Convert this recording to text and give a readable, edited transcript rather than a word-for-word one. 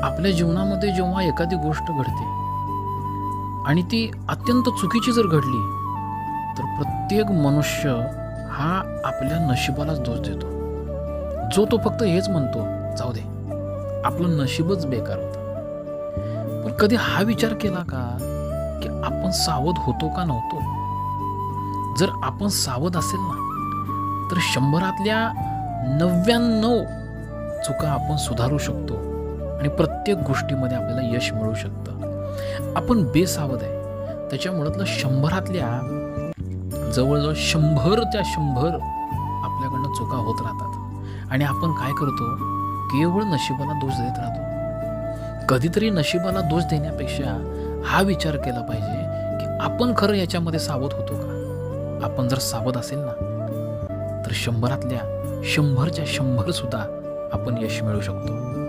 आपल्या जीवनामध्ये जेव्हा एखादी गोष्ट घडते आणि ती अत्यंत चुकीची जर घडली, तर प्रत्येक मनुष्य हा आपल्या नशिबालाच दोष देतो. जो तो फक्त हेच म्हणतो, जाऊ दे, आपलं नशीबच बेकार होतं. पण कधी हा विचार केला का की आपण सावध होतो का नव्हतो? जर आपण सावध असेल ना, तर 100तल्या 99 चुका आपण सुधारू शकतो आणि प्रत्येक गोष्टीमध्ये आपल्याला यश मिळू शकतं. आपण बेसावध आहे, त्याच्यामुळं 100तल्या जवळजवळ 100च्या 100 आपल्याकडनं चुका होत राहतात आणि आपण काय करतो, केवळ नशिबाला दोष देत राहतो. कधीतरी नशिबाला दोष देण्यापेक्षा हा विचार केला पाहिजे की आपण खरं याच्यामध्ये सावध होतो का? आपण जर सावध असेल ना, तर 100तल्या 100च्या 100 सुद्धा आपण यश मिळवू शकतो.